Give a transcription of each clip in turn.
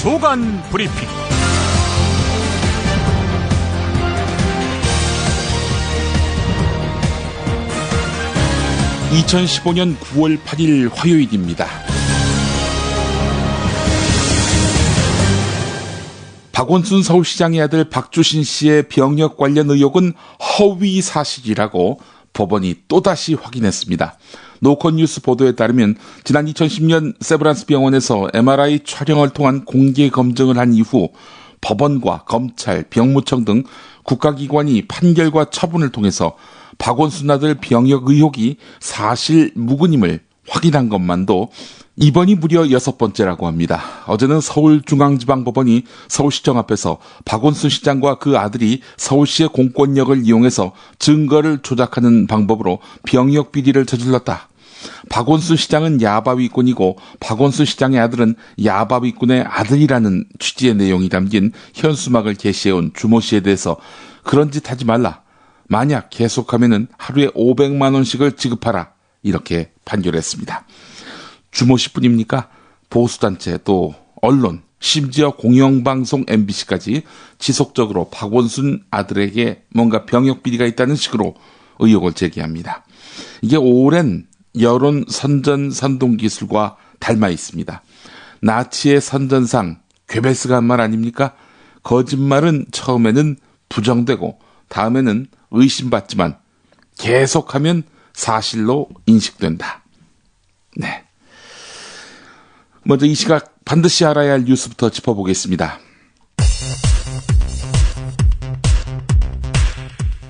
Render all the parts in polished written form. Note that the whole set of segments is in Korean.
주간 브리핑. 2015년 9월 8일 화요일입니다. 박원순 서울시장의 아들 박주신 씨의 병역 관련 의혹은 허위 사실이라고 법원이 또다시 확인했습니다. 노컷뉴스 보도에 따르면 지난 2010년 세브란스 병원에서 MRI 촬영을 통한 공개 검증을 한 이후 법원과 검찰, 병무청 등 국가기관이 판결과 처분을 통해서 박원순 아들 병역 의혹이 사실 무근임을 확인한 것만도 이번이 무려 6번째라고 합니다. 어제는 서울중앙지방법원이 서울시청 앞에서 박원순 시장과 그 아들이 서울시의 공권력을 이용해서 증거를 조작하는 방법으로 병역 비리를 저질렀다. 박원순 시장은 야바위꾼이고 박원순 시장의 아들은 야바위꾼의 아들이라는 취지의 내용이 담긴 현수막을 게시해온 주모 씨에 대해서 그런 짓 하지 말라. 만약 계속하면은 하루에 500만 원씩을 지급하라. 이렇게 판결했습니다. 주모 씨뿐입니까? 보수단체 또 언론 심지어 공영방송 MBC까지 지속적으로 박원순 아들에게 뭔가 병역 비리가 있다는 식으로 의혹을 제기합니다. 이게 오랜 여론 선전 선동 기술과 닮아 있습니다. 나치의 선전상 괴벨스가 한 말 아닙니까? 거짓말은 처음에는 부정되고 다음에는 의심받지만 계속하면 사실로 인식된다. 네. 먼저 이 시각 반드시 알아야 할 뉴스부터 짚어보겠습니다.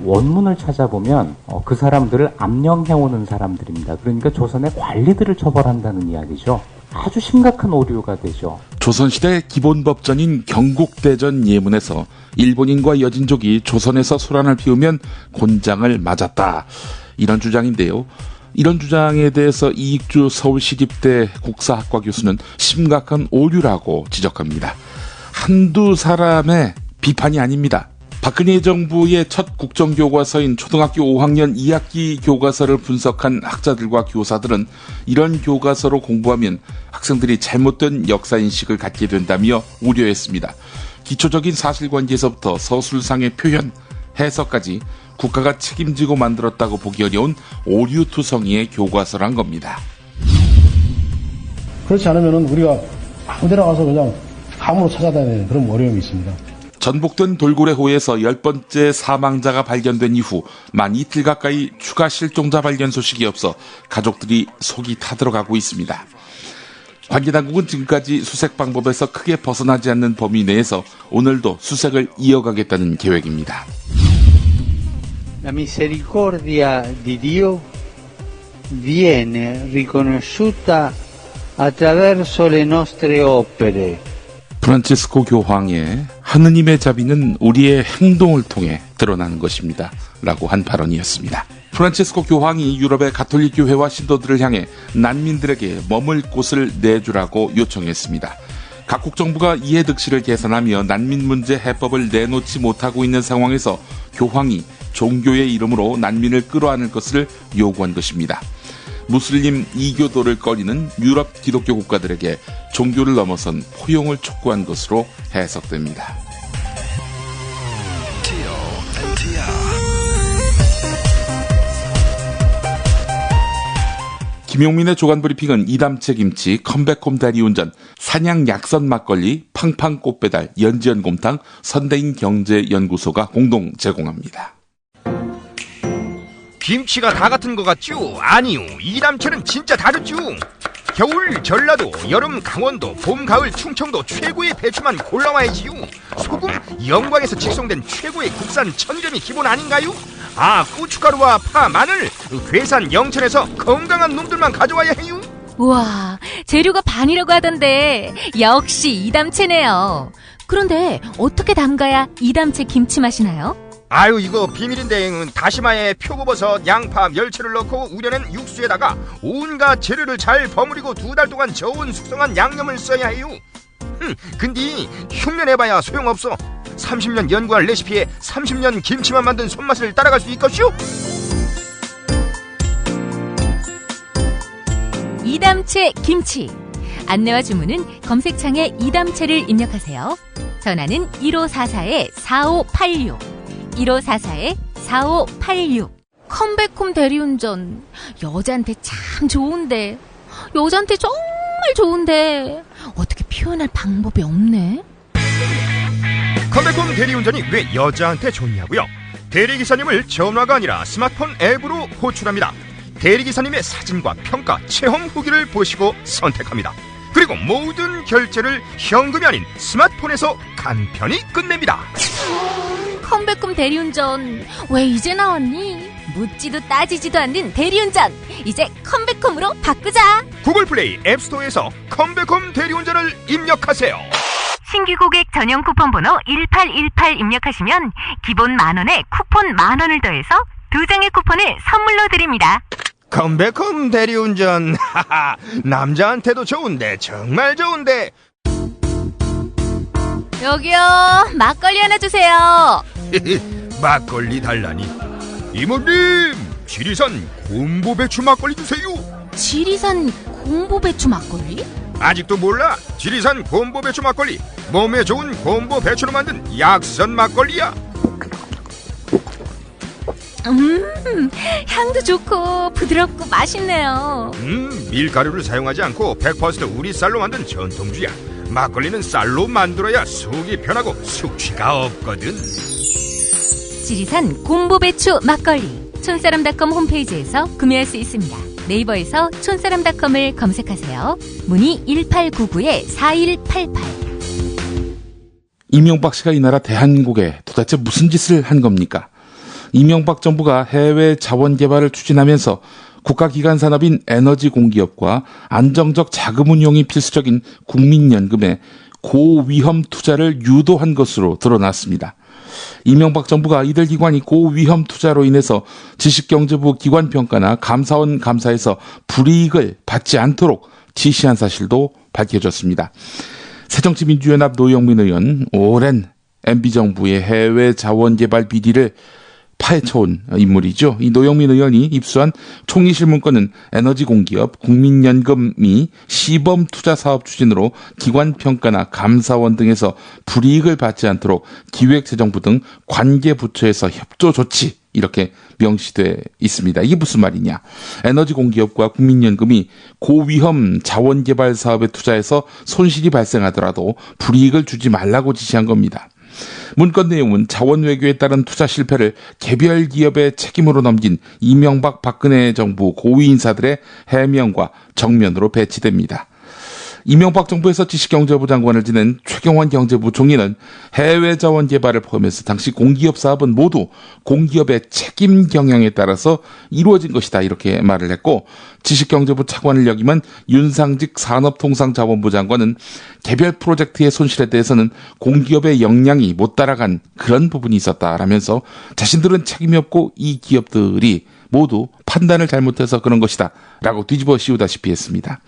원문을 찾아보면 그 사람들을 암령해오는 사람들입니다. 그러니까 조선의 관리들을 처벌한다는 이야기죠. 아주 심각한 오류가 되죠. 조선시대 기본법전인 경국대전 예문에서 일본인과 여진족이 조선에서 소란을 피우면 곤장을 맞았다. 이런 주장인데요. 이런 주장에 대해서 이익주 서울시립대 국사학과 교수는 심각한 오류라고 지적합니다. 한두 사람의 비판이 아닙니다. 박근혜 정부의 첫 국정교과서인 초등학교 5학년 2학기 교과서를 분석한 학자들과 교사들은 이런 교과서로 공부하면 학생들이 잘못된 역사인식을 갖게 된다며 우려했습니다. 기초적인 사실관계에서부터 서술상의 표현, 해석까지 국가가 책임지고 만들었다고 보기 어려운 오류투성이의 교과서란 겁니다. 그렇지 않으면 우리가 아무데나 가서 그냥 감으로 찾아다니는 그런 어려움이 있습니다. 전복된 돌고래호에서 10번째 사망자가 발견된 이후 만 이틀 가까이 추가 실종자 발견 소식이 없어 가족들이 속이 타들어가고 있습니다. 관계당국은 지금까지 수색 방법에서 크게 벗어나지 않는 범위 내에서 오늘도 수색을 이어가겠다는 계획입니다. La misericordia di Dio viene riconosciuta attraverso le nostre opere. 프란치스코 교황의 하느님의 자비는 우리의 행동을 통해 드러나는 것입니다. 라고 한 발언이었습니다. 프란치스코 교황이 유럽의 가톨릭 교회와 신도들을 향해 난민들에게 머물 곳을 내주라고 요청했습니다. 각국 정부가 이해득실을 계산하며 난민 문제 해법을 내놓지 못하고 있는 상황에서 교황이 종교의 이름으로 난민을 끌어안을 것을 요구한 것입니다. 무슬림 이교도를 꺼리는 유럽 기독교 국가들에게 종교를 넘어선 포용을 촉구한 것으로 해석됩니다. 김용민의 조간브리핑은 이담채 김치, 컴백홈 대리운전, 산양 약선 막걸리, 팡팡 꽃배달, 연지연 곰탕, 선대인 경제연구소가 공동 제공합니다. 김치가 다 같은 것 같죠? 아니요, 이담채는 진짜 다르죠. 겨울 전라도, 여름 강원도, 봄 가을 충청도 최고의 배추만 골라와야지요. 소금 영광에서 직송된 최고의 국산 천점이 기본 아닌가요? 아, 고춧가루와 파, 마늘 괴산 영천에서 건강한 놈들만 가져와야 해요. 우와, 재료가 반이라고 하던데 역시 이담채네요. 그런데 어떻게 담가야 이담채 김치 맛이 나요? 아유, 이거 비밀인데 다시마에 표고버섯, 양파, 멸치를 넣고 우려낸 육수에다가 온갖 재료를 잘 버무리고 2달 동안 저온 숙성한 양념을 써야 해요. 근데 흉내내봐야 소용없어. 30년 연구한 레시피에 30년 김치만 만든 손맛을 따라갈 수 있겠슈? 이담채 김치, 안내와 주문은 검색창에 이담채를 입력하세요. 전화는 1544-4586. 1544-4586. 컴백홈 대리운전. 여자한테 참 좋은데. 여자한테 정말 좋은데. 어떻게 표현할 방법이 없네. 컴백홈 대리운전이 왜 여자한테 좋냐고요? 대리기사님을 전화가 아니라 스마트폰 앱으로 호출합니다. 대리기사님의 사진과 평가, 체험 후기를 보시고 선택합니다. 그리고 모든 결제를 현금이 아닌 스마트폰에서 간편히 끝냅니다. 컴백홈 대리운전 왜 이제 나왔니? 묻지도 따지지도 않는 대리운전, 이제 컴백홈으로 바꾸자. 구글 플레이 앱스토어에서 컴백홈 대리운전을 입력하세요. 신규 고객 전용 쿠폰 번호 1818 입력하시면 기본 10,000원에 쿠폰 10,000원을 더해서 2장의 쿠폰을 선물로 드립니다. 컴백홈 대리운전. 남자한테도 좋은데 정말 좋은데. 여기요, 막걸리 하나 주세요. 막걸리 달라니. 이모님, 지리산 곰보배추 막걸리 주세요. 지리산 곰보배추 막걸리? 아직도 몰라? 지리산 곰보배추 막걸리, 몸에 좋은 곰보배추로 만든 약선 막걸리야. 향도 좋고 부드럽고 맛있네요. 밀가루를 사용하지 않고 100% 우리 쌀로 만든 전통주야. 막걸리는 쌀로 만들어야 속이 편하고 숙취가 없거든. 지리산 곰보배추 막걸리. 촌사람닷컴 홈페이지에서 구매할 수 있습니다. 네이버에서 촌사람닷컴을 검색하세요. 문의 1899-4188. 이명박 씨가 이 나라 대한민국에 도대체 무슨 짓을 한 겁니까? 이명박 정부가 해외 자원 개발을 추진하면서 국가기관 산업인 에너지 공기업과 안정적 자금 운용이 필수적인 국민연금에 고위험 투자를 유도한 것으로 드러났습니다. 이명박 정부가 이들 기관이 고위험 투자로 인해서 지식경제부 기관평가나 감사원 감사에서 불이익을 받지 않도록 지시한 사실도 밝혀졌습니다. 새정치민주연합 노영민 의원, 오랜 MB정부의 해외 자원개발 비리를 파헤쳐온 인물이죠. 이 노영민 의원이 입수한 총리실문건은 에너지공기업, 국민연금이 시범투자사업 추진으로 기관평가나 감사원 등에서 불이익을 받지 않도록 기획재정부 등 관계부처에서 협조 조치, 이렇게 명시돼 있습니다. 이게 무슨 말이냐? 에너지공기업과 국민연금이 고위험 자원개발 사업에 투자해서 손실이 발생하더라도 불이익을 주지 말라고 지시한 겁니다. 문건 내용은 자원외교에 따른 투자 실패를 개별 기업의 책임으로 넘긴 이명박 박근혜 정부 고위 인사들의 해명과 정면으로 배치됩니다. 이명박 정부에서 지식경제부 장관을 지낸 최경환 경제부총리는 해외 자원 개발을 포함해서 당시 공기업 사업은 모두 공기업의 책임 경영에 따라서 이루어진 것이다, 이렇게 말을 했고, 지식경제부 차관을 역임한 윤상직 산업통상자원부 장관은 개별 프로젝트의 손실에 대해서는 공기업의 역량이 못 따라간 그런 부분이 있었다라면서 자신들은 책임이 없고 이 기업들이 모두 판단을 잘못해서 그런 것이다 라고 뒤집어 씌우다시피 했습니다.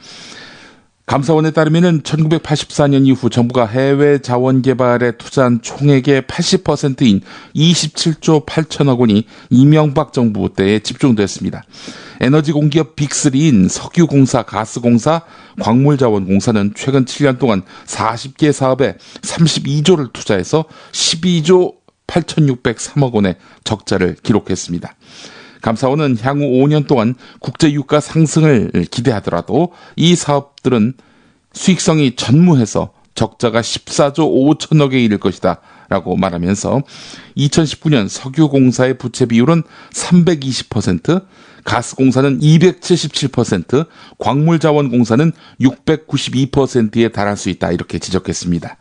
감사원에 따르면 1984년 이후 정부가 해외 자원 개발에 투자한 총액의 80%인 27조 8천억 원이 이명박 정부 때에 집중됐습니다. 에너지 공기업 빅3인 석유공사, 가스공사, 광물자원공사는 최근 7년 동안 40개 사업에 32조를 투자해서 12조 8,603억 원의 적자를 기록했습니다. 감사원은 향후 5년 동안 국제유가 상승을 기대하더라도 이 사업들은 수익성이 전무해서 적자가 14조 5천억에 이를 것이다 라고 말하면서 2019년 석유공사의 부채 비율은 320%, 가스공사는 277%, 광물자원공사는 692%에 달할 수 있다, 이렇게 지적했습니다.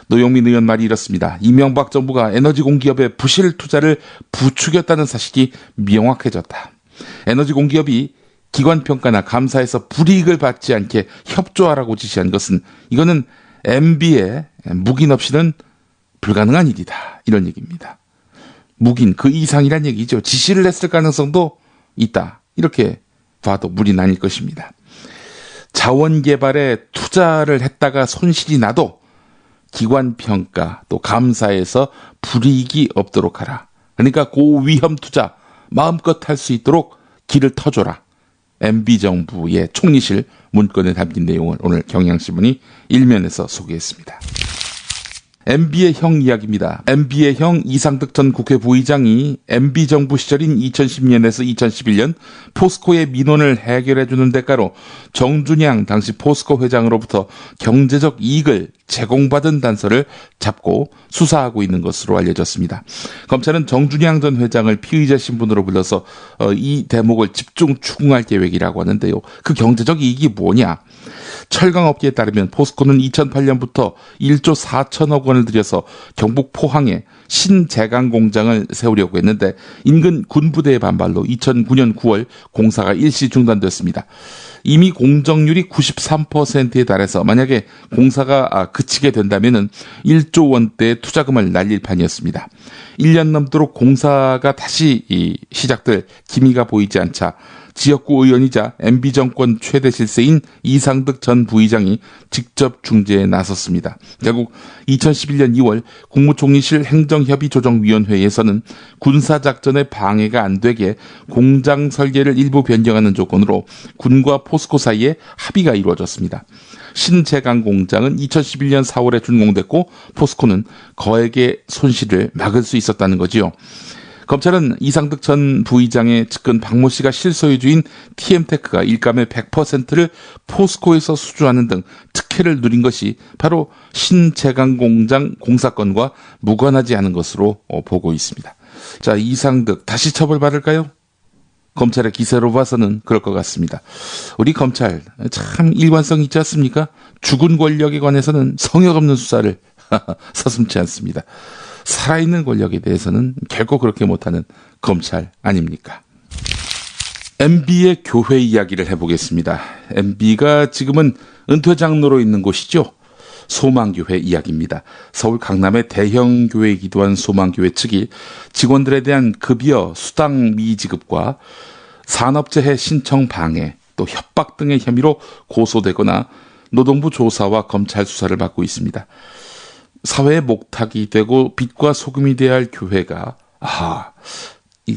노영민 의원 말이 이렇습니다. 이명박 정부가 에너지 공기업의 부실 투자를 부추겼다는 사실이 명확해졌다. 에너지 공기업이 기관평가나 감사에서 불이익을 받지 않게 협조하라고 지시한 것은, 이거는 MB의 묵인 없이는 불가능한 일이다, 이런 얘기입니다. 묵인, 그 이상이란 얘기죠. 지시를 했을 가능성도 있다, 이렇게 봐도 무리는 아닐 것입니다. 자원개발에 투자를 했다가 손실이 나도 기관평가 또 감사에서 불이익이 없도록 하라. 그러니까 고위험 투자 마음껏 할 수 있도록 길을 터줘라. MB정부의 총리실 문건에 담긴 내용을 오늘 경향신문이 일면에서 소개했습니다. MB의 형 이야기입니다. MB의 형 이상득 전 국회 부의장이 MB 정부 시절인 2010년에서 2011년 포스코의 민원을 해결해주는 대가로 정준양 당시 포스코 회장으로부터 경제적 이익을 제공받은 단서를 잡고 수사하고 있는 것으로 알려졌습니다. 검찰은 정준양 전 회장을 피의자 신분으로 불러서 이 대목을 집중 추궁할 계획이라고 하는데요. 그 경제적 이익이 뭐냐? 철강업계에 따르면 포스코는 2008년부터 1조 4천억 원을 들여서 경북 포항에 신제강 공장을 세우려고 했는데 인근 군부대의 반발로 2009년 9월 공사가 일시 중단됐습니다. 이미 공정률이 93%에 달해서 만약에 공사가 그치게 된다면 1조 원대의 투자금을 날릴 판이었습니다. 1년 넘도록 공사가 다시 시작될 기미가 보이지 않자 지역구 의원이자 MB정권 최대 실세인 이상득 전 부의장이 직접 중재에 나섰습니다. 결국 2011년 2월 국무총리실 행정협의조정위원회에서는 군사작전에 방해가 안 되게 공장 설계를 일부 변경하는 조건으로 군과 포스코 사이에 합의가 이루어졌습니다. 신제강 공장은 2011년 4월에 준공됐고 포스코는 거액의 손실을 막을 수 있었다는 거지요. 검찰은 이상득 전 부의장의 측근 박모 씨가 실소유주인 TM테크가 일감의 100%를 포스코에서 수주하는 등 특혜를 누린 것이 바로 신제강 공장 공사건과 무관하지 않은 것으로 보고 있습니다. 자, 이상득 다시 처벌받을까요? 검찰의 기세로 봐서는 그럴 것 같습니다. 우리 검찰 참 일관성 있지 않습니까? 죽은 권력에 관해서는 성역 없는 수사를 서슴지 않습니다. 살아있는 권력에 대해서는 결코 그렇게 못하는 검찰 아닙니까? MB의 교회 이야기를 해보겠습니다. MB가 지금은 은퇴 장로로 있는 곳이죠. 소망교회 이야기입니다. 서울 강남의 대형 교회에 기도한 소망교회 측이 직원들에 대한 급여 수당 미지급과 산업재해 신청 방해, 또 협박 등의 혐의로 고소되거나 노동부 조사와 검찰 수사를 받고 있습니다. 사회의 목탁이 되고 빛과 소금이 되어야 할 교회가 이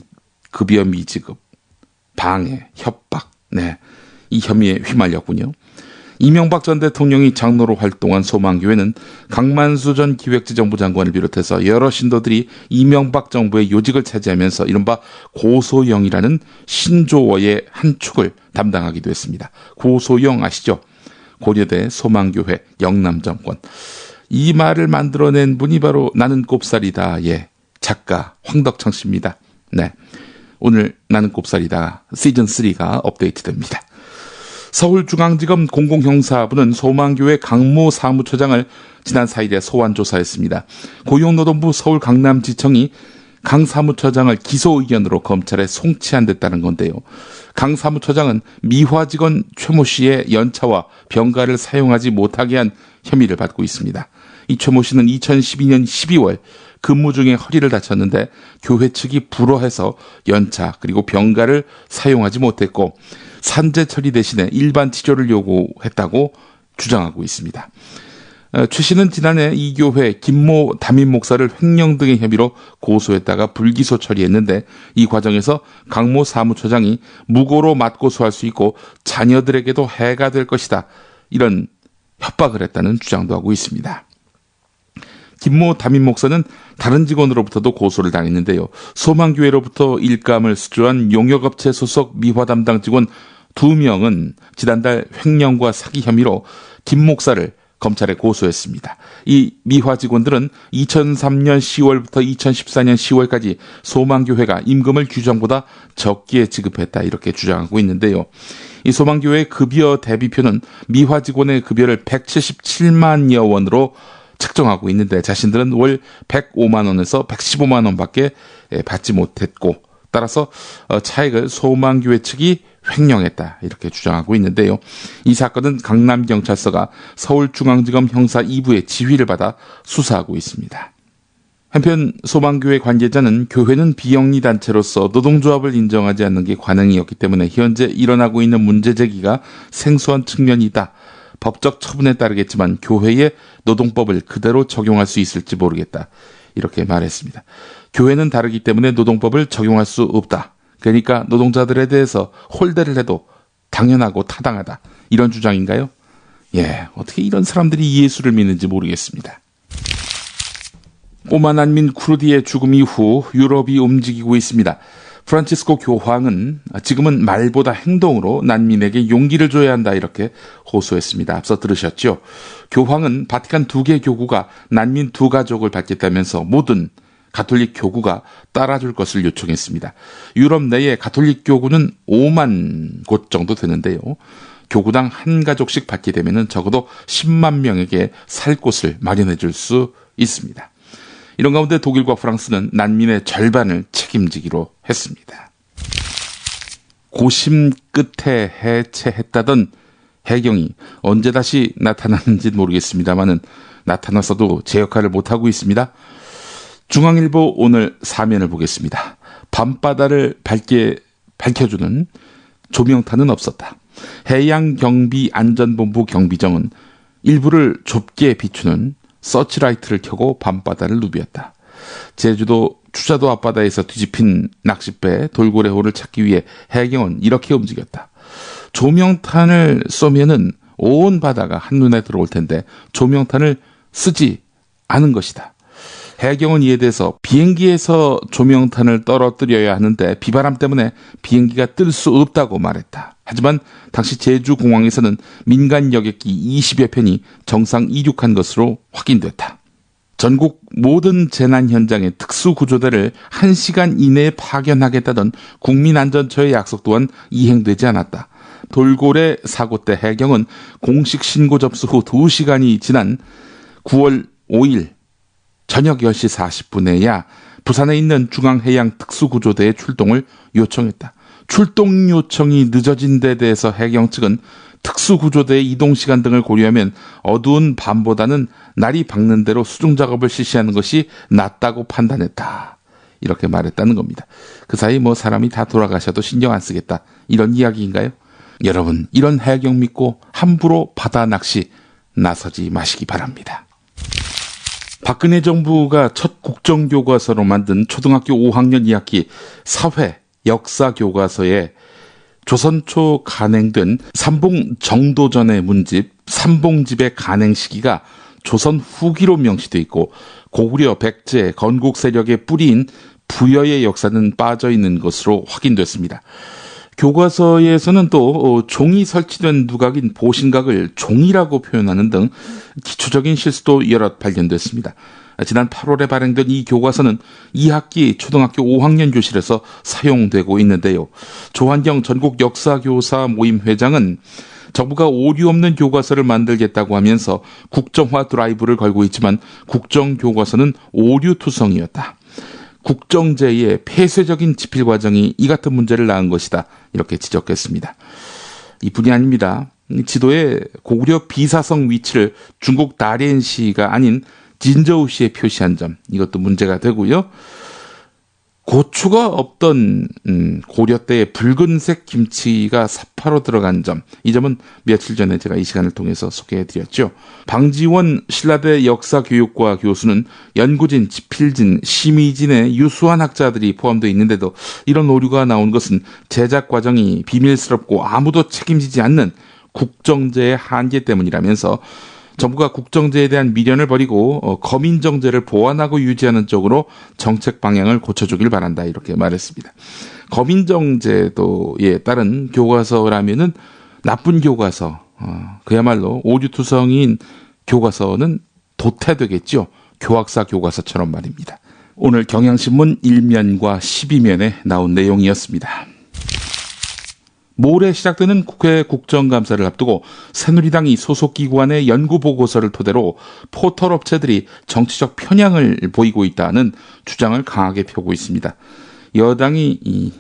급여 미지급, 방해, 협박, 이 혐의에 휘말렸군요. 이명박 전 대통령이 장로로 활동한 소망교회는 강만수 전 기획재정부 장관을 비롯해서 여러 신도들이 이명박 정부의 요직을 차지하면서 이른바 고소영이라는 신조어의 한 축을 담당하기도 했습니다. 고소영 아시죠? 고려대 소망교회 영남정권. 이 말을 만들어낸 분이 바로 나는 꼽살이다. 작가 황덕창 씨입니다. 오늘 나는 꼽살이다 시즌3가 업데이트됩니다. 서울중앙지검 공공형사부는 소망교회 강모 사무처장을 지난 4일에 소환조사했습니다. 고용노동부 서울 강남지청이 강 사무처장을 기소 의견으로 검찰에 송치한댔다는 건데요. 강 사무처장은 미화 직원 최모 씨의 연차와 병가를 사용하지 못하게 한 혐의를 받고 있습니다. 이 최모 씨는 2012년 12월 근무 중에 허리를 다쳤는데 교회 측이 불허해서 연차 그리고 병가를 사용하지 못했고 산재 처리 대신에 일반 치료를 요구했다고 주장하고 있습니다. 최 씨는 지난해 이 교회 김모 담임 목사를 횡령 등의 혐의로 고소했다가 불기소 처리했는데 이 과정에서 강모 사무처장이 무고로 맞고소할 수 있고 자녀들에게도 해가 될 것이다. 이런 협박을 했다는 주장도 하고 있습니다. 김모 담임 목사는 다른 직원으로부터도 고소를 당했는데요. 소망교회로부터 일감을 수주한 용역업체 소속 미화 담당 직원 2명은 지난달 횡령과 사기 혐의로 김 목사를 검찰에 고소했습니다. 이 미화 직원들은 2003년 10월부터 2014년 10월까지 소망교회가 임금을 규정보다 적게 지급했다 이렇게 주장하고 있는데요. 이 소망교회의 급여 대비표는 미화 직원의 급여를 177만여 원으로 측정하고 있는데 자신들은 월 105만 원에서 115만 원밖에 받지 못했고 따라서 차액을 소망교회 측이 횡령했다 이렇게 주장하고 있는데요. 이 사건은 강남경찰서가 서울중앙지검 형사 2부의 지휘를 받아 수사하고 있습니다. 한편 소망교회 관계자는 교회는 비영리 단체로서 노동조합을 인정하지 않는 게 관행이었기 때문에 현재 일어나고 있는 문제 제기가 생소한 측면이 있다. 법적 처분에 따르겠지만 교회의 노동법을 그대로 적용할 수 있을지 모르겠다. 이렇게 말했습니다. 교회는 다르기 때문에 노동법을 적용할 수 없다. 그러니까 노동자들에 대해서 홀대를 해도 당연하고 타당하다. 이런 주장인가요? 예, 어떻게 이런 사람들이 예수를 믿는지 모르겠습니다. 꼬마 난민 쿠르디의 죽음 이후 유럽이 움직이고 있습니다. 프란치스코 교황은 지금은 말보다 행동으로 난민에게 용기를 줘야 한다 이렇게 호소했습니다. 앞서 들으셨죠? 교황은 바티칸 2개 교구가 난민 2가족을 받겠다면서 모든 가톨릭 교구가 따라줄 것을 요청했습니다. 유럽 내에 가톨릭 교구는 5만 곳 정도 되는데요. 교구당 한 가족씩 받게 되면 적어도 10만 명에게 살 곳을 마련해 줄 수 있습니다. 이런 가운데 독일과 프랑스는 난민의 절반을 책임지기로 했습니다. 고심 끝에 해체했다던 해경이 언제 다시 나타나는지는 모르겠습니다만은 나타나서도 제 역할을 못하고 있습니다. 중앙일보 오늘 사면을 보겠습니다. 밤바다를 밝혀주는 조명탄은 없었다. 해양경비안전본부 경비정은 일부를 좁게 비추는 서치라이트를 켜고 밤바다를 누비었다. 제주도 추자도 앞바다에서 뒤집힌 낚싯배 돌고래호를 찾기 위해 해경은 이렇게 움직였다. 조명탄을 쏘면은 온 바다가 한눈에 들어올 텐데 조명탄을 쓰지 않은 것이다. 해경은 이에 대해서 비행기에서 조명탄을 떨어뜨려야 하는데 비바람 때문에 비행기가 뜰 수 없다고 말했다. 하지만 당시 제주공항에서는 민간 여객기 20여 편이 정상 이륙한 것으로 확인됐다. 전국 모든 재난 현장의 특수구조대를 1시간 이내에 파견하겠다던 국민안전처의 약속 또한 이행되지 않았다. 돌고래 사고 때 해경은 공식 신고 접수 후 2시간이 지난 9월 5일 저녁 10시 40분에야 부산에 있는 중앙해양특수구조대의 출동을 요청했다. 출동 요청이 늦어진 데 대해서 해경 측은 특수구조대의 이동시간 등을 고려하면 어두운 밤보다는 날이 밝는 대로 수중작업을 실시하는 것이 낫다고 판단했다. 이렇게 말했다는 겁니다. 그 사이 사람이 다 돌아가셔도 신경 안 쓰겠다. 이런 이야기인가요? 여러분, 이런 해경 믿고 함부로 바다 낚시 나서지 마시기 바랍니다. 박근혜 정부가 첫 국정교과서로 만든 초등학교 5학년 2학기 사회 역사교과서에 조선초 간행된 삼봉 정도전의 문집, 삼봉집의 간행 시기가 조선 후기로 명시되어 있고 고구려, 백제, 건국 세력의 뿌리인 부여의 역사는 빠져 있는 것으로 확인됐습니다. 교과서에서는 또 종이 설치된 누각인 보신각을 종이라고 표현하는 등 기초적인 실수도 여럿 발견됐습니다. 지난 8월에 발행된 이 교과서는 2학기 초등학교 5학년 교실에서 사용되고 있는데요. 조한경 전국 역사교사 모임 회장은 정부가 오류 없는 교과서를 만들겠다고 하면서 국정화 드라이브를 걸고 있지만 국정교과서는 오류투성이었다. 국정제의 폐쇄적인 집필 과정이 이 같은 문제를 낳은 것이다. 이렇게 지적했습니다. 이뿐이 아닙니다. 지도에 고구려 비사성 위치를 중국 다롄시가 아닌 진저우시에 표시한 점, 이것도 문제가 되고요. 고추가 없던 고려 때의 붉은색 김치가 사파로 들어간 점, 이 점은 며칠 전에 제가 이 시간을 통해서 소개해드렸죠. 방지원 신라대 역사교육과 교수는 연구진, 집필진, 심의진의 유수한 학자들이 포함되어 있는데도 이런 오류가 나온 것은 제작 과정이 비밀스럽고 아무도 책임지지 않는 국정제의 한계 때문이라면서 정부가 국정제에 대한 미련을 버리고 거민정제를 보완하고 유지하는 쪽으로 정책 방향을 고쳐주길 바란다. 이렇게 말했습니다. 거민정제도에 따른 교과서라면은 나쁜 교과서, 그야말로 오류투성인 교과서는 도태되겠죠. 교학사 교과서처럼 말입니다. 오늘 경향신문 1면과 12면에 나온 내용이었습니다. 모레 시작되는 국회 국정감사를 앞두고 새누리당이 소속 기관의 연구보고서를 토대로 포털 업체들이 정치적 편향을 보이고 있다는 주장을 강하게 펴고 있습니다. 여당이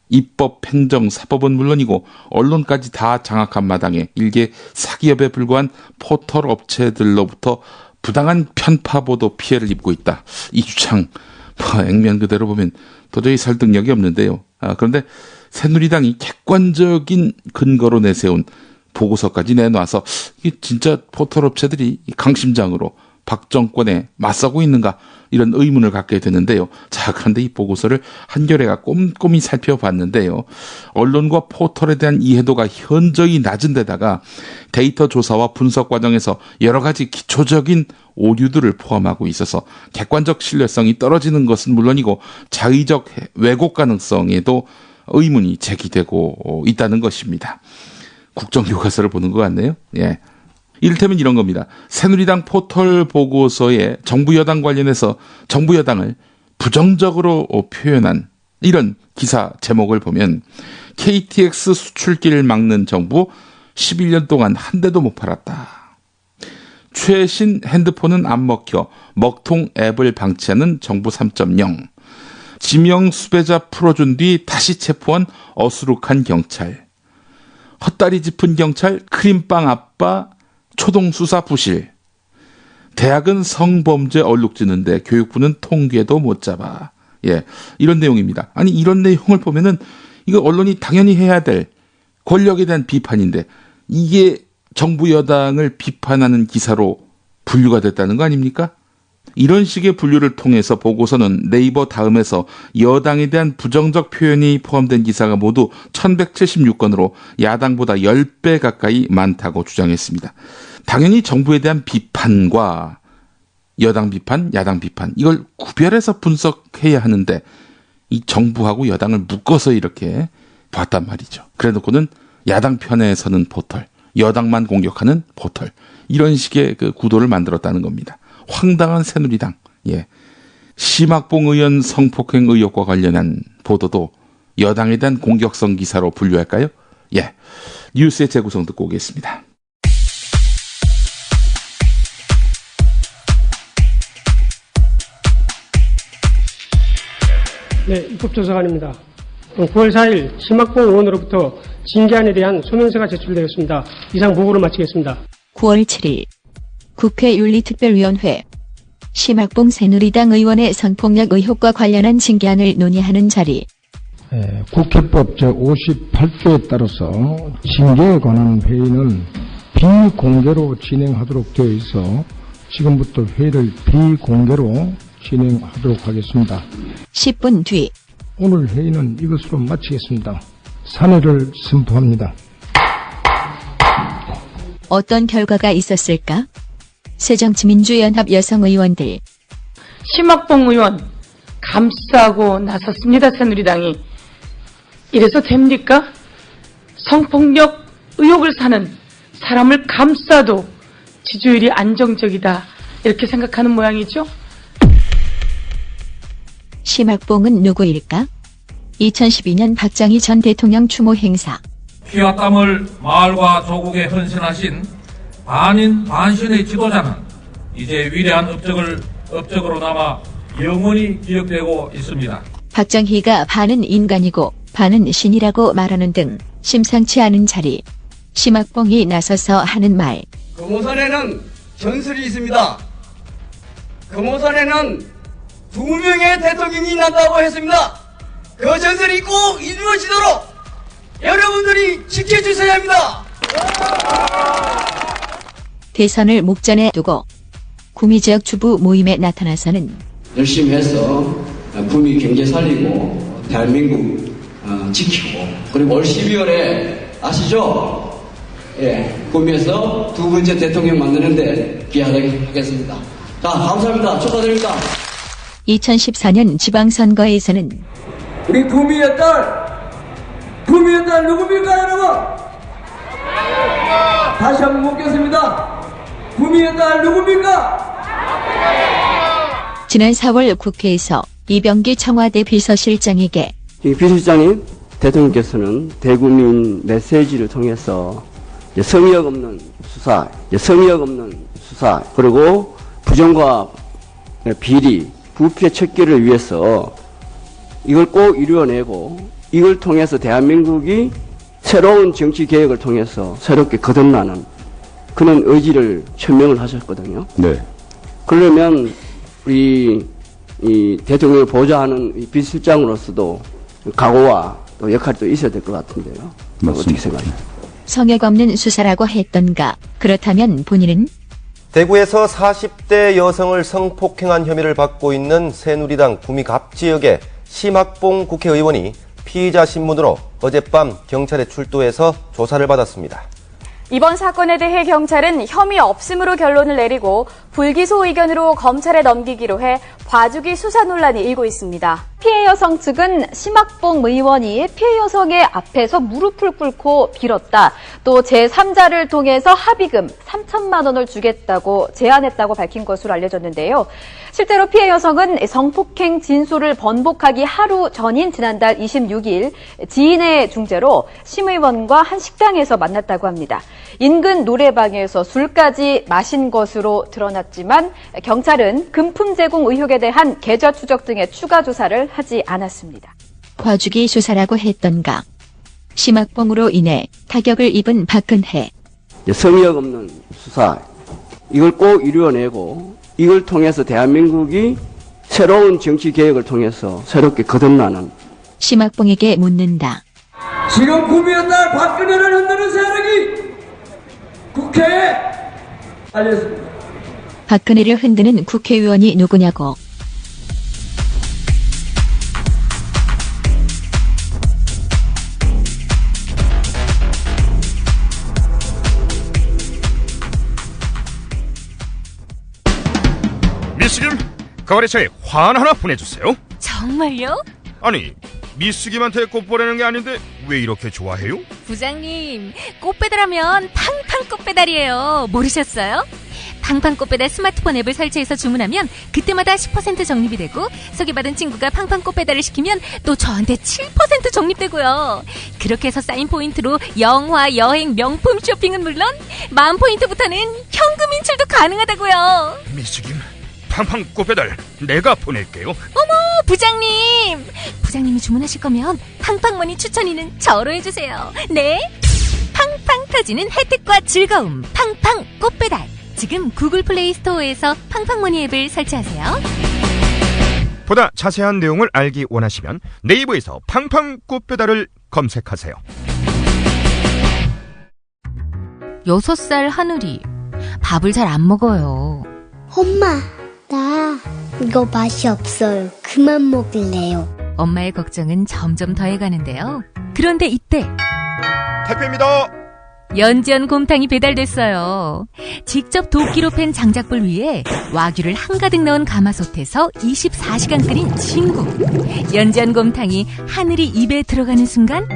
입법, 행정, 사법은 물론이고 언론까지 다 장악한 마당에 일개 사기업에 불과한 포털 업체들로부터 부당한 편파보도 피해를 입고 있다. 이 주장 액면 그대로 보면 도저히 설득력이 없는데요. 그런데 새누리당이 객관적인 근거로 내세운 보고서까지 내놔서 이게 진짜 포털업체들이 강심장으로 박 정권에 맞서고 있는가 이런 의문을 갖게 되는데요. 자, 그런데 이 보고서를 한겨레가 꼼꼼히 살펴봤는데요. 언론과 포털에 대한 이해도가 현저히 낮은 데다가 데이터 조사와 분석 과정에서 여러 가지 기초적인 오류들을 포함하고 있어서 객관적 신뢰성이 떨어지는 것은 물론이고 자의적 왜곡 가능성에도 의문이 제기되고 있다는 것입니다. 국정교과서를 보는 것 같네요. 예. 이를테면 이런 겁니다. 새누리당 포털 보고서에 정부 여당 관련해서 정부 여당을 부정적으로 표현한 이런 기사 제목을 보면 KTX 수출길을 막는 정부 11년 동안 한 대도 못 팔았다. 최신 핸드폰은 안 먹혀 먹통 앱을 방치하는 정부 3.0. 지명 수배자 풀어준 뒤 다시 체포한 어수룩한 경찰. 헛다리 짚은 경찰 크림빵 아빠 초동수사 부실. 대학은 성범죄 얼룩지는데 교육부는 통계도 못 잡아. 예, 이런 내용입니다. 아니 이런 내용을 보면은 이거 언론이 당연히 해야 될 권력에 대한 비판인데 이게 정부 여당을 비판하는 기사로 분류가 됐다는 거 아닙니까? 이런 식의 분류를 통해서 보고서는 네이버 다음에서 여당에 대한 부정적 표현이 포함된 기사가 모두 1176건으로 야당보다 10배 가까이 많다고 주장했습니다. 당연히 정부에 대한 비판과 여당 비판, 야당 비판 이걸 구별해서 분석해야 하는데 이 정부하고 여당을 묶어서 이렇게 봤단 말이죠. 그래 놓고는 야당 편에 서는 포털, 여당만 공격하는 포털 이런 식의 그 구도를 만들었다는 겁니다. 황당한 새누리당. 예. 심학봉 의원 성폭행 의혹과 관련한 보도도 여당에 대한 공격성 기사로 분류할까요? 예. 뉴스의 재구성 듣고 오겠습니다. 네, 입법조사관입니다. 9월 4일 심학봉 의원으로부터 징계안에 대한 소명서가 제출되었습니다. 이상 보고를 마치겠습니다. 9월 7일 국회 윤리특별위원회 심학봉 새누리당 의원의 성폭력 의혹과 관련한 징계안을 논의하는 자리. 국회법 제58조에 따라서 징계에 관한 회의는 비공개로 진행하도록 되어 있어 지금부터 회의를 비공개로 진행하도록 하겠습니다. 10분 뒤 오늘 회의는 이것으로 마치겠습니다. 사내를 선포합니다. 어떤 결과가 있었을까? 새정치민주연합 여성의원들. 심학봉 의원 감싸고 나섰습니다. 새누리당이. 이래서 됩니까? 성폭력 의혹을 사는 사람을 감싸도 지지율이 안정적이다 이렇게 생각하는 모양이죠. 심학봉은 누구일까? 2012년 박정희 전 대통령 추모 행사. 피와 땀을 마을과 조국에 헌신하신 반인 반신의 지도자는 이제 위대한 업적으로 남아 영원히 기억되고 있습니다. 박정희가 반은 인간이고 반은 신이라고 말하는 등 심상치 않은 자리. 심학봉이 나서서 하는 말. 금호선에는 전설이 있습니다. 금호선에는 2명의 대통령이 난다고 했습니다. 그 전설이 꼭 이루어지도록 여러분들이 지켜주셔야 합니다. 대선을 목전에 두고 구미지역 주부 모임에 나타나서는 열심히 해서 구미 경제 살리고 대한민국 지키고 그리고 올 12월에 아시죠? 예, 구미에서 2번째 대통령 만드는데 기하겠습니다. 자, 감사합니다. 축하드립니다. 2014년 지방선거에서는 우리 구미의 딸 누굽니까 여러분? 다시 한번 묻겠습니다. 구미의 딸 누굽니까? 지난 4월 국회에서 이병기 청와대 비서실장에게 비서실장님, 대통령께서는 대국민 메시지를 통해서 성의역 없는 수사, 그리고 부정과 비리, 부패 척결을 위해서 이걸 꼭 이루어내고 이걸 통해서 대한민국이 새로운 정치 개혁을 통해서 새롭게 거듭나는 그런 의지를 천명을 하셨거든요. 네. 그러면 우리 이 대통령을 보좌하는 이 비서실장으로서도 각오와 또 역할이 또 있어야 될 것 같은데요. 맞습니다. 어떻게 생각해요? 성역 없는 수사라고 했던가? 그렇다면 본인은? 대구에서 40대 여성을 성폭행한 혐의를 받고 있는 새누리당 구미갑 지역의 심학봉 국회의원이 피의자 신분으로 어젯밤 경찰에 출두해서 조사를 받았습니다. 이번 사건에 대해 경찰은 혐의 없음으로 결론을 내리고 불기소 의견으로 검찰에 넘기기로 해 봐주기 수사 논란이 일고 있습니다. 피해 여성 측은 심학봉 의원이 피해 여성의 앞에서 무릎을 꿇고 빌었다. 또 제3자를 통해서 합의금 3천만 원을 주겠다고 제안했다고 밝힌 것으로 알려졌는데요. 실제로 피해 여성은 성폭행 진술을 번복하기 하루 전인 지난달 26일 지인의 중재로 심 의원과 한 식당에서 만났다고 합니다. 인근 노래방에서 술까지 마신 것으로 드러났지만 경찰은 금품 제공 의혹에 대한 계좌 추적 등의 추가 조사를 하지 않았습니다. 봐주기 수사라고 했던가. 심학봉으로 인해 타격을 입은 박근혜. 성의역 없는 수사, 이걸 꼭 이루어내고 이걸 통해서 대한민국이 새로운 정치 개혁을 통해서 새롭게 거듭나는. 심학봉에게 묻는다. 지금 구미의 딸 박근혜를 흔드는 세력이 국회에 알렸습니다. 박근혜를 흔드는 국회의원이 누구냐고. 미스김, 거래처에 환 하나 보내주세요. 정말요? 아니, 미스김한테 꽃 보내는 게 아닌데 왜 이렇게 좋아해요? 부장님, 꽃 배달하면 팡팡 꽃 배달이에요. 모르셨어요? 팡팡 꽃 배달 스마트폰 앱을 설치해서 주문하면 그때마다 10% 적립이 되고 소개받은 친구가 팡팡 꽃 배달을 시키면 또 저한테 7% 적립되고요. 그렇게 해서 쌓인 포인트로 영화, 여행, 명품 쇼핑은 물론 10,000포인트부터는 현금 인출도 가능하다고요. 미스김, 팡팡 꽃 배달 내가 보낼게요. 어머, 부장님! 부장님이 주문하실 거면 팡팡머니 추천위는 저로 해주세요. 네? 팡팡 터지는 혜택과 즐거움, 팡팡 꽃 배달. 지금 구글 플레이 스토어에서 팡팡머니 앱을 설치하세요. 보다 자세한 내용을 알기 원하시면 네이버에서 팡팡 꽃 배달을 검색하세요. 6살 하늘이 밥을 잘 안 먹어요. 엄마, 나 이거 맛이 없어요. 그만 먹을래요. 엄마의 걱정은 점점 더해가는데요. 그런데 이때 택배입니다. 연지연 곰탕이 배달됐어요. 직접 도끼로 팬 장작불 위에 와규를 한가득 넣은 가마솥에서 24시간 끓인 진국. 연지연 곰탕이 하늘이 입에 들어가는 순간,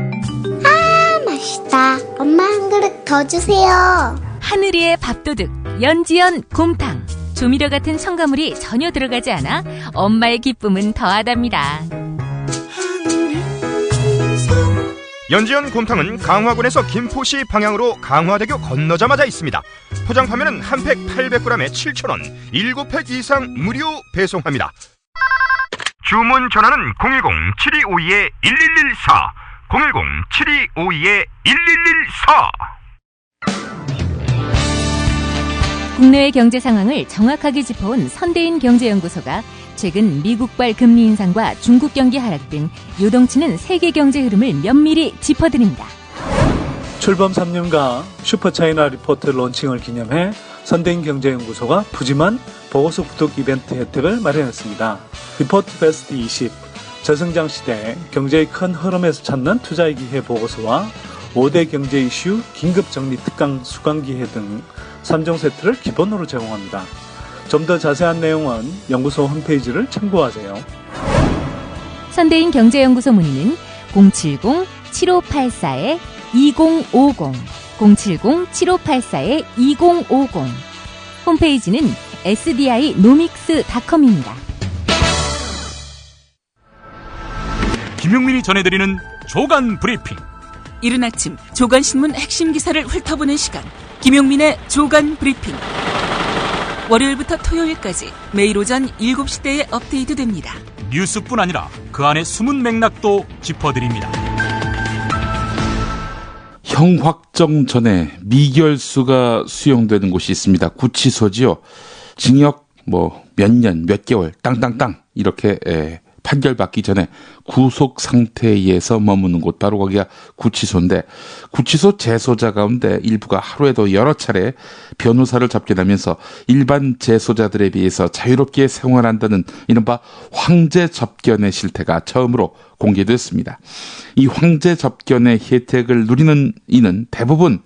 아, 맛있다. 엄마 한 그릇 더 주세요. 하늘이의 밥도둑 연지연 곰탕. 조미료 같은 첨가물이 전혀 들어가지 않아 엄마의 기쁨은 더하답니다. 연지연 곰탕은 강화군에서 김포시 방향으로 강화대교 건너자마자 있습니다. 포장 판매는 한 팩 800g에 7,000원, 7팩 이상 무료 배송합니다. 주문 전화는 010-7252-1114, 010-7252-1114. 국내의 경제 상황을 정확하게 짚어온 선대인 경제연구소가 최근 미국발 금리 인상과 중국 경기 하락 등 요동치는 세계 경제 흐름을 면밀히 짚어드립니다. 출범 3년가 슈퍼차이나 리포트 론칭을 기념해 선대인 경제연구소가 푸짐한 보고서 구독 이벤트 혜택을 마련했습니다. 리포트 베스트 20, 저성장 시대 경제의 큰 흐름에서 찾는 투자의 기회 보고서와 5대 경제 이슈 긴급 정리 특강 수강 기회 등 3종 세트를 기본으로 제공합니다. 좀 더 자세한 내용은 연구소 홈페이지를 참고하세요. 선대인 경제연구소 문의는 070-7584-2050, 070-7584-2050. 홈페이지는 sdinomics.com입니다. 김용민이 전해드리는 조간 브리핑. 이른 아침 조간신문 핵심 기사를 훑어보는 시간, 김용민의 조간 브리핑. 월요일부터 토요일까지 매일 오전 7시대에 업데이트됩니다. 뉴스뿐 아니라 그 안에 숨은 맥락도 짚어드립니다. 형 확정 전에 미결수가 수용되는 곳이 있습니다. 구치소지요. 징역 몇 년, 몇 개월, 땅땅땅 이렇게 판결받기 전에 구속 상태에서 머무는 곳, 바로 거기가 구치소인데, 구치소 재소자 가운데 일부가 하루에도 여러 차례 변호사를 접견하면서 일반 재소자들에 비해서 자유롭게 생활한다는 이른바 황제 접견의 실태가 처음으로 공개됐습니다. 이 황제 접견의 혜택을 누리는 이는 대부분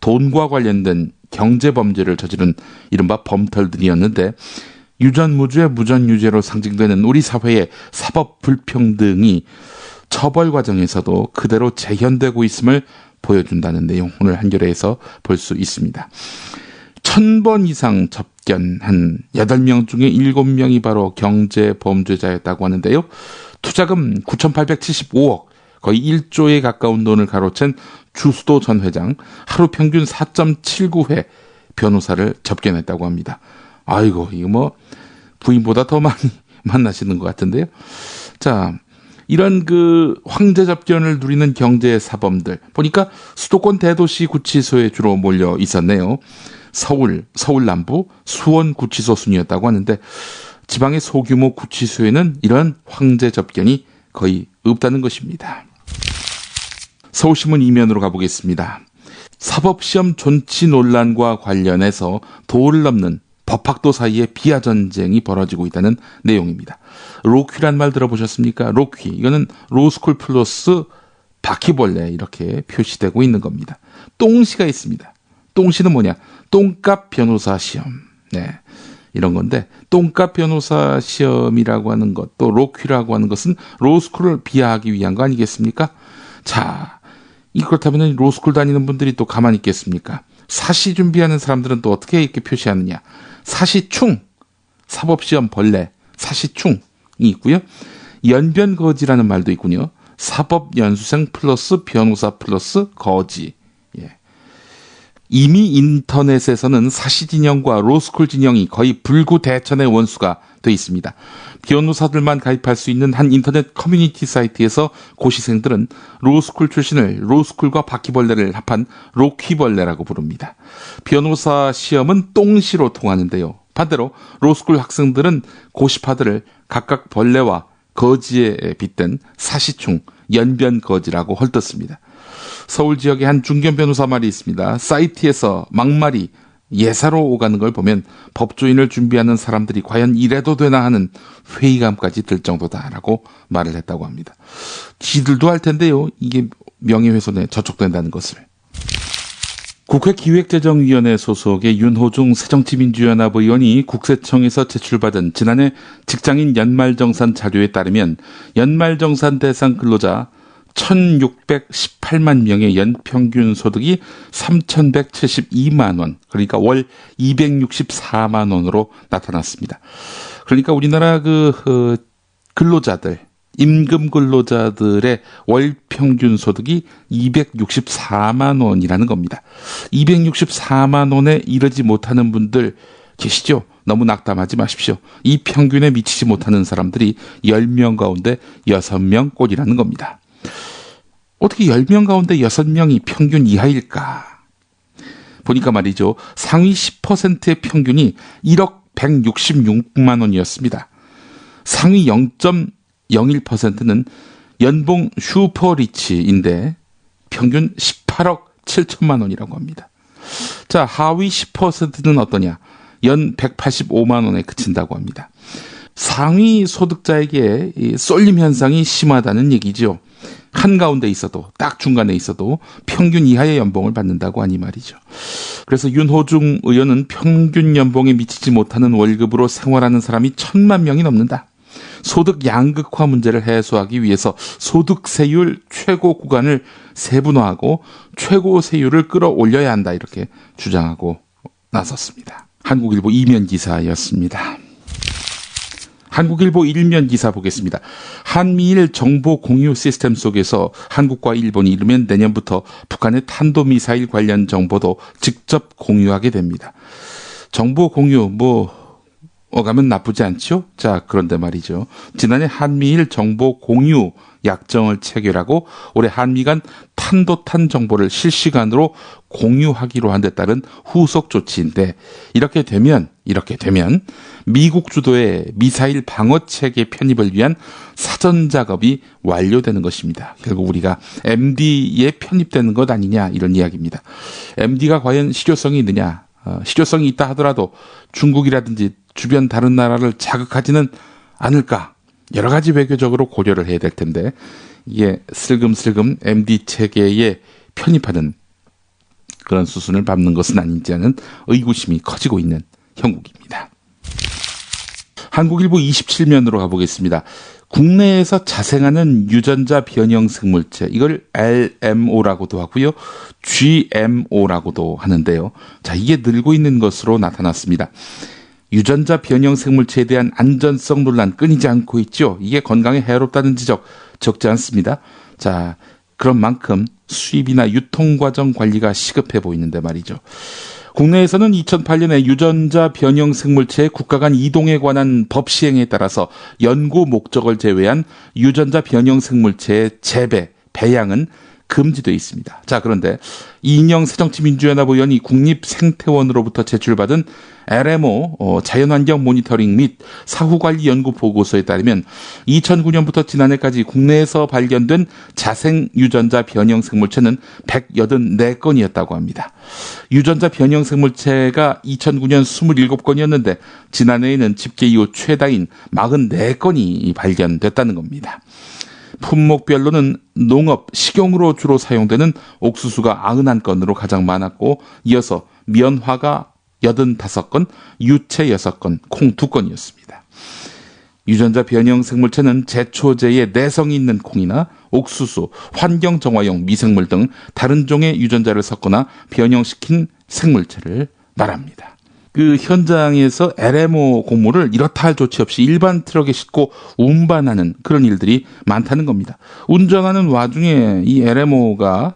돈과 관련된 경제범죄를 저지른 이른바 범털들이었는데, 유전무죄, 무전유죄로 상징되는 우리 사회의 사법 불평등이 처벌 과정에서도 그대로 재현되고 있음을 보여준다는 내용, 오늘 한겨레에서 볼 수 있습니다. 1000번 이상 접견한 8명 중에 7명이 바로 경제범죄자였다고 하는데요. 투자금 9,875억, 거의 1조에 가까운 돈을 가로챈 주수도 전 회장, 하루 평균 4.79회 변호사를 접견했다고 합니다. 아이고, 이거 뭐 부인보다 더 많이 만나시는 것 같은데요. 자, 이런 그 황제 접견을 누리는 경제 사범들 보니까 수도권 대도시 구치소에 주로 몰려 있었네요. 서울 남부, 수원 구치소 순이었다고 하는데, 지방의 소규모 구치소에는 이런 황제 접견이 거의 없다는 것입니다. 서울신문 이면으로 가보겠습니다. 사법시험 존치 논란과 관련해서 도를 넘는 법학도 사이에 비하 전쟁이 벌어지고 있다는 내용입니다. 로퀴란 말 들어보셨습니까? 로퀴. 이거는 로스쿨 플러스 바퀴벌레, 이렇게 표시되고 있는 겁니다. 똥시가 있습니다. 똥시는 뭐냐? 똥값 변호사 시험. 네. 이런 건데, 똥값 변호사 시험이라고 하는 것, 또 로퀴라고 하는 것은 로스쿨을 비하하기 위한 거 아니겠습니까? 자, 그렇다면 로스쿨 다니는 분들이 또 가만히 있겠습니까? 사시 준비하는 사람들은 또 어떻게 이렇게 표시하느냐? 사시충, 사법시험 벌레, 사시충이 있고요. 연변거지라는 말도 있군요. 사법연수생 플러스 변호사 플러스 거지. 예. 이미 인터넷에서는 사시 진영과 로스쿨 진영이 거의 불구대천의 원수가 돼 있습니다. 변호사들만 가입할 수 있는 한 인터넷 커뮤니티 사이트에서 고시생들은 로스쿨 출신을 로스쿨과 바퀴벌레를 합한 로퀴벌레라고 부릅니다. 변호사 시험은 똥시로 통하는데요. 반대로 로스쿨 학생들은 고시파들을 각각 벌레와 거지에 빗댄 사시충, 연변거지라고 헐떴습니다. 서울 지역의 한 중견 변호사 말이 있습니다. 사이트에서 막말이 예사로 오가는 걸 보면 법조인을 준비하는 사람들이 과연 이래도 되나 하는 회의감까지 들 정도다라고 말을 했다고 합니다. 지들도 할 텐데요. 이게 명예훼손에 저촉된다는 것을. 국회 기획재정위원회 소속의 윤호중 새정치민주연합 의원이 국세청에서 제출받은 지난해 직장인 연말정산 자료에 따르면 연말정산 대상 근로자 1,618만 명의 연평균 소득이 3,172만 원, 그러니까 월 264만 원으로 나타났습니다. 그러니까 우리나라 근로자들, 임금 근로자들의 월 평균 소득이 264만 원이라는 겁니다. 264만 원에 이르지 못하는 분들 계시죠? 너무 낙담하지 마십시오. 이 평균에 미치지 못하는 사람들이 10명 가운데 6명 꼴이라는 겁니다. 어떻게 10명 가운데 6명이 평균 이하일까? 보니까 말이죠. 상위 10%의 평균이 1억 166만 원이었습니다. 상위 0.01%는 연봉 슈퍼리치인데 평균 18억 7천만 원이라고 합니다. 자, 하위 10%는 어떠냐? 연 185만 원에 그친다고 합니다. 상위 소득자에게 이 쏠림 현상이 심하다는 얘기죠. 한가운데 있어도, 딱 중간에 있어도 평균 이하의 연봉을 받는다고 하니 말이죠. 그래서 윤호중 의원은 평균 연봉에 미치지 못하는 월급으로 생활하는 사람이 1,000만 명이 넘는다. 소득 양극화 문제를 해소하기 위해서 소득 세율 최고 구간을 세분화하고 최고 세율을 끌어올려야 한다, 이렇게 주장하고 나섰습니다. 한국일보 이면 기사였습니다. 한국일보 일면 기사 보겠습니다. 한미일 정보 공유 시스템 속에서 한국과 일본이 이르면 내년부터 북한의 탄도미사일 관련 정보도 직접 공유하게 됩니다. 정보 공유 가면 나쁘지 않죠? 자, 그런데 말이죠. 지난해 한미일 정보 공유 약정을 체결하고 올해 한미 간 탄도탄 정보를 실시간으로 공유하기로 한 데 따른 후속 조치인데 이렇게 되면 미국 주도의 미사일 방어 체계 편입을 위한 사전 작업이 완료되는 것입니다. 결국 우리가 MD에 편입되는 것 아니냐 이런 이야기입니다. MD가 과연 실효성이 있느냐? 실효성이 있다 하더라도 중국이라든지 주변 다른 나라를 자극하지는 않을까? 여러 가지 외교적으로 고려를 해야 될 텐데 이게 슬금슬금 MD 체계에 편입하는 그런 수순을 밟는 것은 아닌지 하는 의구심이 커지고 있는 형국입니다. 한국일보 27면으로 가보겠습니다. 국내에서 자생하는 유전자 변형 생물체, 이걸 LMO라고도 하고요, GMO라고도 하는데요. 자, 이게 늘고 있는 것으로 나타났습니다. 유전자 변형 생물체에 대한 안전성 논란 끊이지 않고 있죠. 이게 건강에 해롭다는 지적 적지 않습니다. 자, 그런 만큼 수입이나 유통 과정 관리가 시급해 보이는데 말이죠. 국내에서는 2008년에 유전자 변형 생물체의 국가 간 이동에 관한 법 시행에 따라서 연구 목적을 제외한 유전자 변형 생물체의 재배, 배양은 금지되어 있습니다. 자, 그런데 이인영 새정치민주연합 의원이 국립생태원으로부터 제출받은 LMO 자연환경 모니터링 및 사후관리 연구 보고서에 따르면 2009년부터 지난해까지 국내에서 발견된 자생 유전자 변형 생물체는 184건이었다고 합니다. 유전자 변형 생물체가 2009년 27건이었는데 지난해에는 집계 이후 최다인 44건이 발견됐다는 겁니다. 품목별로는 농업, 식용으로 주로 사용되는 옥수수가 91건으로 가장 많았고 이어서 면화가 85건, 유채 6건, 콩 2건이었습니다. 유전자 변형 생물체는 제초제에 내성이 있는 콩이나 옥수수, 환경정화용 미생물 등 다른 종의 유전자를 섞거나 변형시킨 생물체를 말합니다. 그 현장에서 LMO 고무를 이렇다 할 조치 없이 일반 트럭에 싣고 운반하는 그런 일들이 많다는 겁니다. 운전하는 와중에 이 LMO가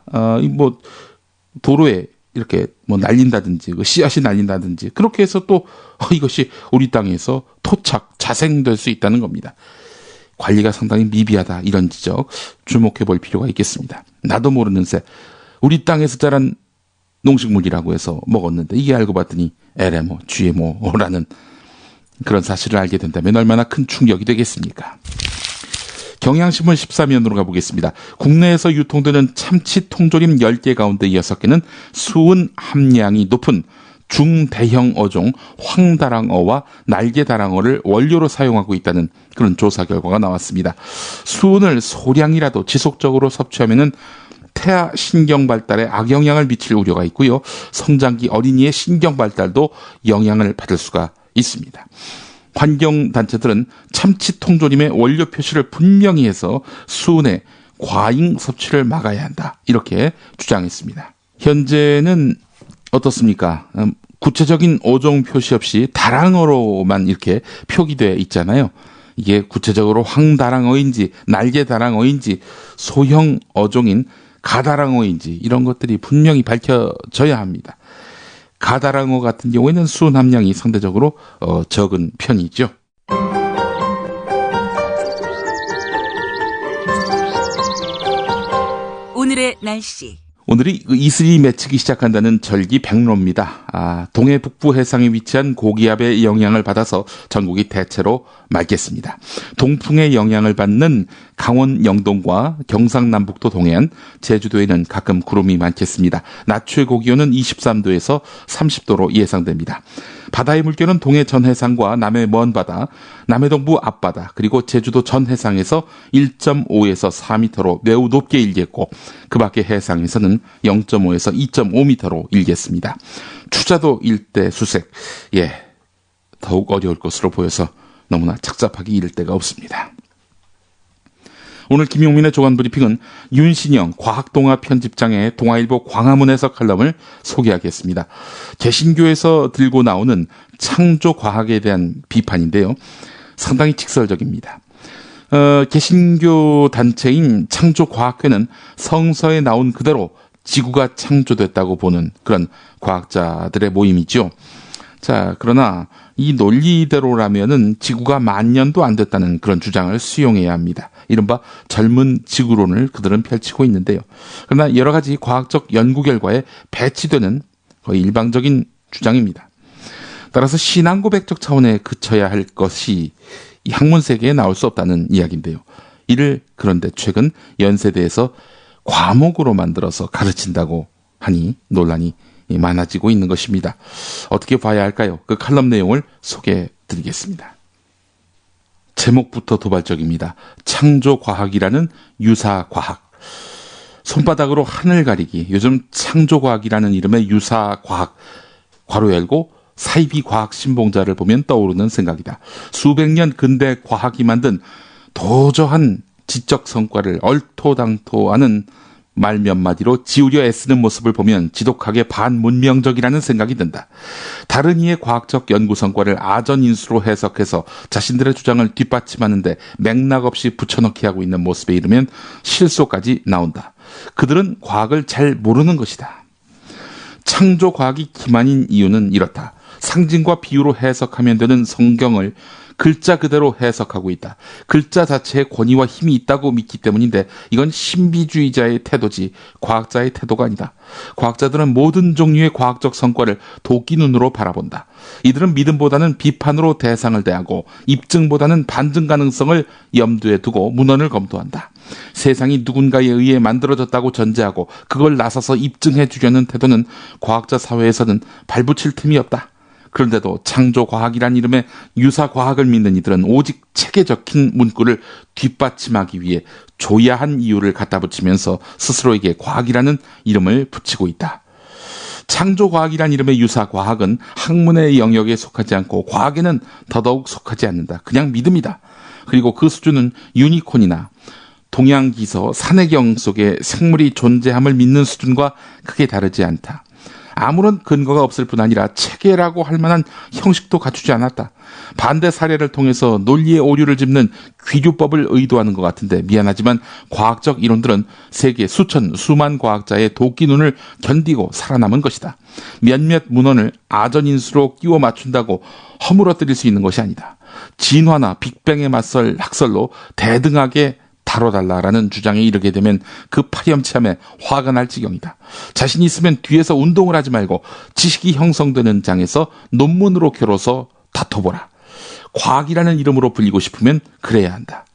도로에 이렇게 날린다든지 씨앗이 날린다든지 그렇게 해서 또 이것이 우리 땅에서 토착 자생될 수 있다는 겁니다. 관리가 상당히 미비하다 이런 지적 주목해 볼 필요가 있겠습니다. 나도 모르는 새 우리 땅에서 자란 농식물이라고 해서 먹었는데 이게 알고 봤더니 LMO, GMO라는 그런 사실을 알게 된다면 얼마나 큰 충격이 되겠습니까? 경향신문 14면으로 가보겠습니다. 국내에서 유통되는 참치 통조림 10개 가운데 6개는 수은 함량이 높은 중대형 어종 황다랑어와 날개다랑어를 원료로 사용하고 있다는 그런 조사 결과가 나왔습니다. 수은을 소량이라도 지속적으로 섭취하면은 태아 신경 발달에 악영향을 미칠 우려가 있고요. 성장기 어린이의 신경 발달도 영향을 받을 수가 있습니다. 환경단체들은 참치 통조림의 원료 표시를 분명히 해서 수은의 과잉 섭취를 막아야 한다. 이렇게 주장했습니다. 현재는 어떻습니까? 구체적인 어종 표시 없이 다랑어로만 이렇게 표기되어 있잖아요. 이게 구체적으로 황다랑어인지 날개다랑어인지 소형 어종인 가다랑어인지 이런 것들이 분명히 밝혀져야 합니다. 가다랑어 같은 경우에는 수은 함량이 상대적으로 적은 편이죠. 오늘의 날씨. 오늘이 이슬이 맺히기 시작한다는 절기백로입니다. 동해 북부 해상에 위치한 고기압의 영향을 받아서 전국이 대체로 맑겠습니다. 동풍의 영향을 받는 강원 영동과 경상남북도 동해안, 제주도에는 가끔 구름이 많겠습니다. 낮 최고 기온은 23도에서 30도로 예상됩니다. 바다의 물결은 동해 전 해상과 남해 먼 바다, 남해 동부 앞바다, 그리고 제주도 전 해상에서 1.5에서 4m로 매우 높게 일겠고 그 밖의 해상에서는 0.5에서 2.5m로 일겠습니다. 추자도 일대 수색, 더욱 어려울 것으로 보여서 너무나 착잡하게 이를 데가 없습니다. 오늘 김용민의 조간브리핑은 윤신영 과학동화 편집장의 동아일보 광화문 해석 칼럼을 소개하겠습니다. 개신교에서 들고 나오는 창조과학에 대한 비판인데요. 상당히 직설적입니다. 개신교 단체인 창조과학회는 성서에 나온 그대로 지구가 창조됐다고 보는 그런 과학자들의 모임이죠. 자, 그러나 이 논리대로라면은 지구가 10,000년도 안 됐다는 그런 주장을 수용해야 합니다. 이른바 젊은 지구론을 그들은 펼치고 있는데요. 그러나 여러 가지 과학적 연구 결과에 배치되는 거의 일방적인 주장입니다. 따라서 신앙 고백적 차원에 그쳐야 할 것이 이 학문 세계에 나올 수 없다는 이야기인데요. 이를 그런데 최근 연세대에서 과목으로 만들어서 가르친다고 하니 논란이 많아지고 있는 것입니다. 어떻게 봐야 할까요? 그 칼럼 내용을 소개해 드리겠습니다. 제목부터 도발적입니다. 창조과학이라는 유사과학. 손바닥으로 하늘 가리기. 요즘 창조과학이라는 이름의 유사과학. 괄호 열고 사이비 과학 신봉자를 보면 떠오르는 생각이다. 수백 년 근대 과학이 만든 도저한 지적 성과를 얼토당토하는 말 몇 마디로 지우려 애쓰는 모습을 보면 지독하게 반문명적이라는 생각이 든다. 다른 이의 과학적 연구 성과를 아전인수로 해석해서 자신들의 주장을 뒷받침하는데 맥락 없이 붙여넣기 하고 있는 모습에 이르면 실소까지 나온다. 그들은 과학을 잘 모르는 것이다. 창조과학이 기만인 이유는 이렇다. 상징과 비유로 해석하면 되는 성경을 글자 그대로 해석하고 있다. 글자 자체에 권위와 힘이 있다고 믿기 때문인데 이건 신비주의자의 태도지 과학자의 태도가 아니다. 과학자들은 모든 종류의 과학적 성과를 도끼 눈으로 바라본다. 이들은 믿음보다는 비판으로 대상을 대하고 입증보다는 반증 가능성을 염두에 두고 문헌을 검토한다. 세상이 누군가에 의해 만들어졌다고 전제하고 그걸 나서서 입증해 주려는 태도는 과학자 사회에서는 발붙일 틈이 없다. 그런데도 창조과학이란 이름의 유사과학을 믿는 이들은 오직 책에 적힌 문구를 뒷받침하기 위해 조야한 이유를 갖다 붙이면서 스스로에게 과학이라는 이름을 붙이고 있다. 창조과학이란 이름의 유사과학은 학문의 영역에 속하지 않고 과학에는 더더욱 속하지 않는다. 그냥 믿음이다. 그리고 그 수준은 유니콘이나 동양기서 산해경 속에 생물이 존재함을 믿는 수준과 크게 다르지 않다. 아무런 근거가 없을 뿐 아니라 체계라고 할 만한 형식도 갖추지 않았다. 반대 사례를 통해서 논리의 오류를 짚는 귀류법을 의도하는 것 같은데 미안하지만 과학적 이론들은 세계 수천 수만 과학자의 도끼 눈을 견디고 살아남은 것이다. 몇몇 문헌을 아전인수로 끼워 맞춘다고 허물어뜨릴 수 있는 것이 아니다. 진화나 빅뱅에 맞설 학설로 대등하게 다뤄달라라는 주장에 이르게 되면 그 파렴치함에 화가 날 지경이다. 자신 있으면 뒤에서 운동을 하지 말고 지식이 형성되는 장에서 논문으로 겨뤄서 다퉈보라. 과학이라는 이름으로 불리고 싶으면 그래야 한다.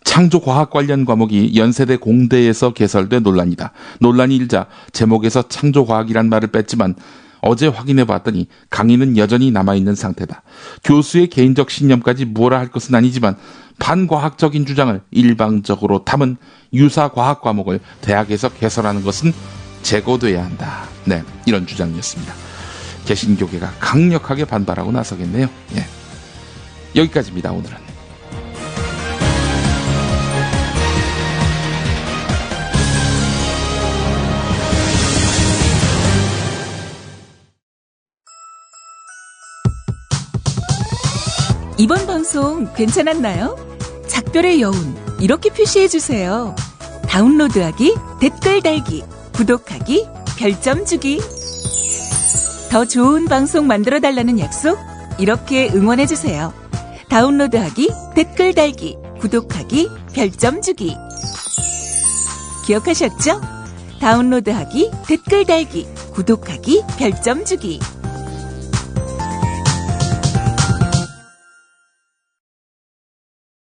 창조과학 관련 과목이 연세대 공대에서 개설된 논란이다. 논란이 일자 제목에서 창조과학이란 말을 뺐지만 어제 확인해 봤더니 강의는 여전히 남아있는 상태다. 교수의 개인적 신념까지 뭐라 할 것은 아니지만 반과학적인 주장을 일방적으로 담은 유사과학 과목을 대학에서 개설하는 것은 재고돼야 한다. 네, 이런 주장이었습니다. 개신교계가 강력하게 반발하고 나서겠네요. 예. 여기까지입니다. 오늘은. 이번 방송 괜찮았나요? 작별의 여운 이렇게 표시해주세요. 다운로드하기, 댓글 달기, 구독하기, 별점 주기. 더 좋은 방송 만들어달라는 약속 이렇게 응원해주세요. 다운로드하기, 댓글 달기, 구독하기, 별점 주기. 기억하셨죠? 다운로드하기, 댓글 달기, 구독하기, 별점 주기.